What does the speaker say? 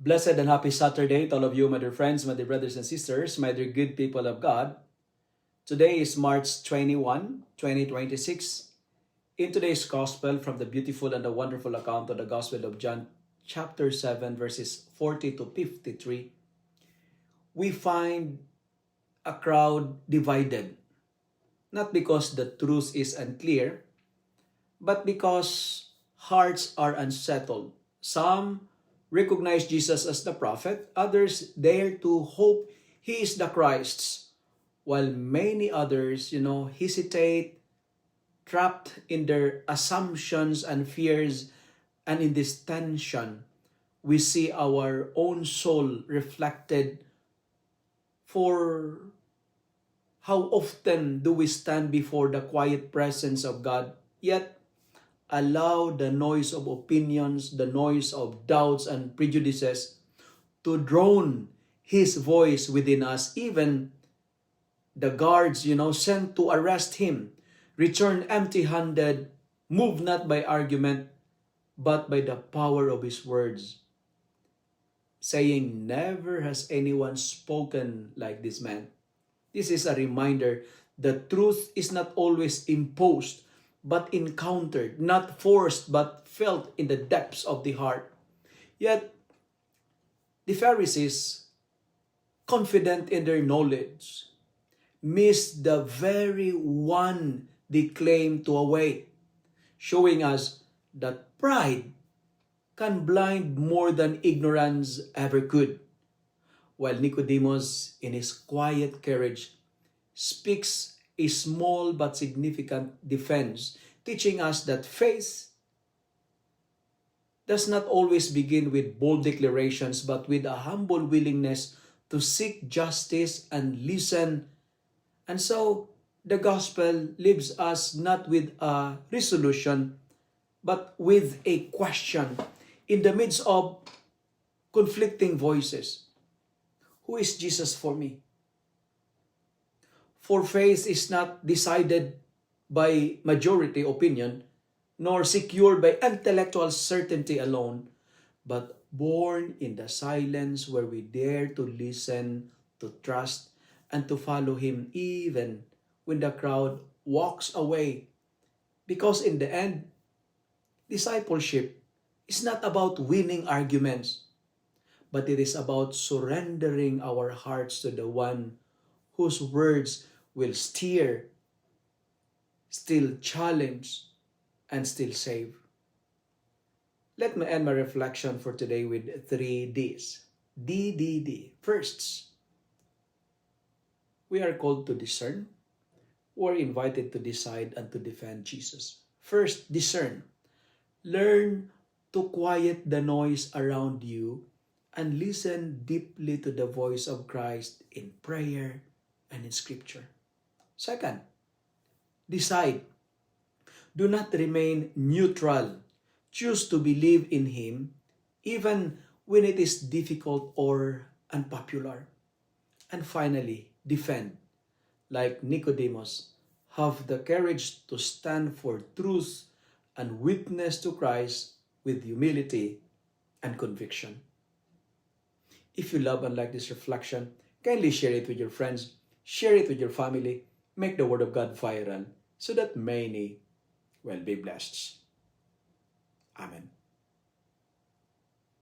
Blessed and happy Saturday to all of you, my dear friends, my dear brothers and sisters, my dear good people of God. Today is March 21, 2026. In today's Gospel, from the beautiful and the wonderful account of the Gospel of John, chapter 7, verses 40 to 53, we find a crowd divided, not because the truth is unclear, but because hearts are unsettled. Some recognize Jesus as the prophet, others dare to hope he is the Christ, while many others, hesitate, trapped in their assumptions and fears. And in this tension, we see our own soul reflected. For how often do we stand before the quiet presence of God, yet allow the noise of opinions, the noise of doubts and prejudices to drown His voice within us? Even the guards, sent to arrest Him, return empty-handed, moved not by argument, but by the power of His words, saying, "Never has anyone spoken like this man." This is a reminder that truth is not always imposed, but encountered, not forced, but felt in the depths of the heart. Yet, the Pharisees, confident in their knowledge, missed the very one they claim to await, showing us that pride can blind more than ignorance ever could. While Nicodemus, in his quiet courage, speaks a small but significant defense, teaching us that faith does not always begin with bold declarations, but with a humble willingness to seek justice and listen. And so, the gospel leaves us not with a resolution, but with a question in the midst of conflicting voices. Who is Jesus for me? For faith is not decided by majority opinion, nor secured by intellectual certainty alone, but born in the silence where we dare to listen, to trust, and to follow Him even when the crowd walks away. Because in the end, discipleship is not about winning arguments, but it is about surrendering our hearts to the one whose words will steer, still challenge, and still save. Let me end my reflection for today with 3 Ds. D. First, we are called to discern. We're invited to decide and to defend Jesus. First, discern. Learn to quiet the noise around you and listen deeply to the voice of Christ in prayer and in Scripture. Second, decide. Do not remain neutral. Choose to believe in Him even when it is difficult or unpopular. And finally, defend. Like Nicodemus, have the courage to stand for truth and witness to Christ with humility and conviction. If you love and like this reflection, kindly share it with your friends, share it with your family, make the Word of God viral so that many will be blessed. Amen.